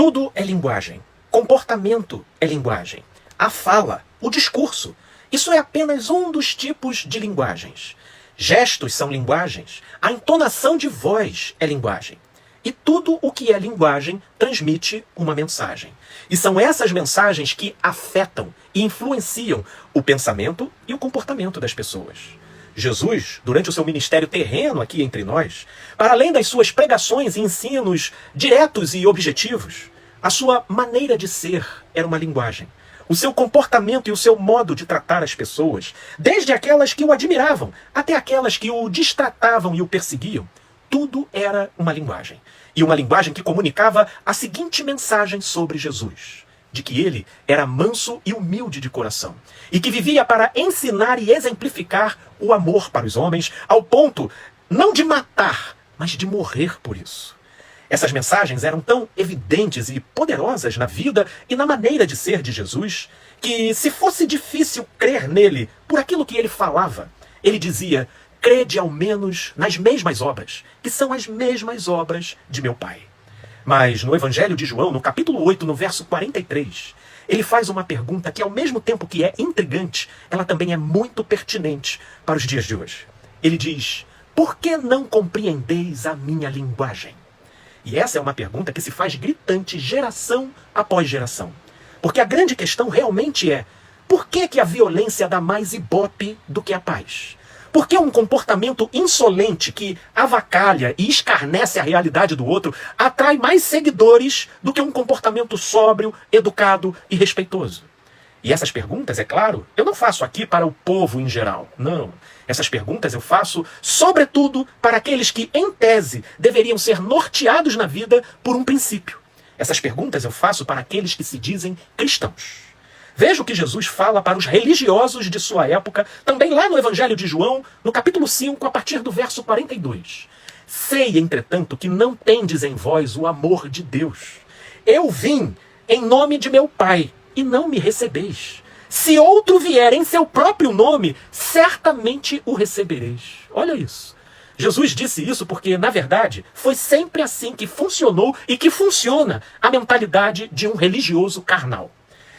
Tudo é linguagem. Comportamento é linguagem. A fala, o discurso, isso é apenas um dos tipos de linguagens. Gestos são linguagens. A entonação de voz é linguagem. E tudo o que é linguagem transmite uma mensagem. E são essas mensagens que afetam e influenciam o pensamento e o comportamento das pessoas. Jesus, durante o seu ministério terreno aqui entre nós, para além das suas pregações e ensinos diretos e objetivos, a sua maneira de ser era uma linguagem. O seu comportamento e o seu modo de tratar as pessoas, desde aquelas que o admiravam até aquelas que o destratavam e o perseguiam, tudo era uma linguagem. E uma linguagem que comunicava a seguinte mensagem sobre Jesus: de que ele era manso e humilde de coração, e que vivia para ensinar e exemplificar o amor para os homens, ao ponto não de matar, mas de morrer por isso. Essas mensagens eram tão evidentes e poderosas na vida e na maneira de ser de Jesus, que se fosse difícil crer nele por aquilo que ele falava, ele dizia: crede ao menos nas mesmas obras, que são as mesmas obras de meu Pai. Mas no Evangelho de João, no capítulo 8, no verso 43, ele faz uma pergunta que, ao mesmo tempo que é intrigante, ela também é muito pertinente para os dias de hoje. Ele diz: por que não compreendeis a minha linguagem? E essa é uma pergunta que se faz gritante geração após geração. Porque a grande questão realmente é: por que a violência dá mais ibope do que a paz? Por que um comportamento insolente que avacalha e escarnece a realidade do outro atrai mais seguidores do que um comportamento sóbrio, educado e respeitoso? E essas perguntas, é claro, eu não faço aqui para o povo em geral. Não. Essas perguntas eu faço, sobretudo, para aqueles que, em tese, deveriam ser norteados na vida por um princípio. Essas perguntas eu faço para aqueles que se dizem cristãos. Veja o que Jesus fala para os religiosos de sua época, também lá no Evangelho de João, no capítulo 5, a partir do verso 42. Sei, entretanto, que não tendes em vós o amor de Deus. Eu vim em nome de meu Pai, e não me recebeis. Se outro vier em seu próprio nome, certamente o recebereis. Olha isso. Jesus disse isso porque, na verdade, foi sempre assim que funcionou e que funciona a mentalidade de um religioso carnal.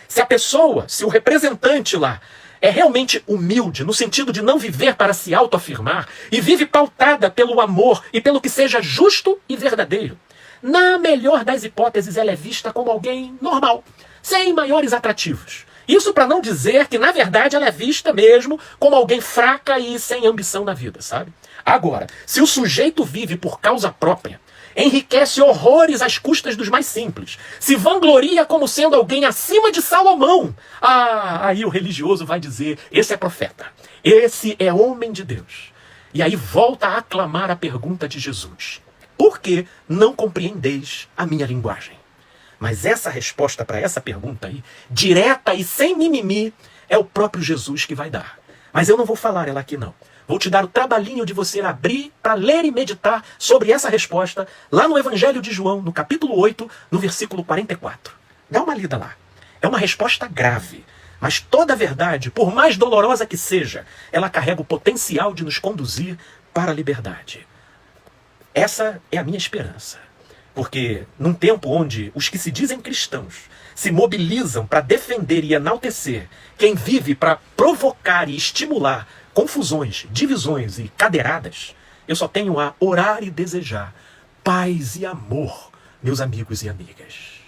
Se a pessoa, se o representante lá é realmente humilde, no sentido de não viver para se autoafirmar, e vive pautada pelo amor e pelo que seja justo e verdadeiro, na melhor das hipóteses ela é vista como alguém normal, sem maiores atrativos. Isso para não dizer que, na verdade, ela é vista mesmo como alguém fraca e sem ambição na vida, sabe? Agora, se o sujeito vive por causa própria, enriquece horrores às custas dos mais simples, se vangloria como sendo alguém acima de Salomão, aí o religioso vai dizer: esse é profeta, esse é homem de Deus. E aí volta a aclamar a pergunta de Jesus: por que não compreendeis a minha linguagem? Mas essa resposta para essa pergunta aí, direta e sem mimimi, é o próprio Jesus que vai dar. Mas eu não vou falar ela aqui não. Vou te dar o trabalhinho de você abrir para ler e meditar sobre essa resposta lá no Evangelho de João, no capítulo 8, no versículo 44. Dá uma lida lá. É uma resposta grave, mas toda verdade, por mais dolorosa que seja, ela carrega o potencial de nos conduzir para a liberdade. Essa é a minha esperança. Porque num tempo onde os que se dizem cristãos se mobilizam para defender e enaltecer quem vive para provocar e estimular confusões, divisões e cadeiradas, eu só tenho a orar e desejar paz e amor, meus amigos e amigas.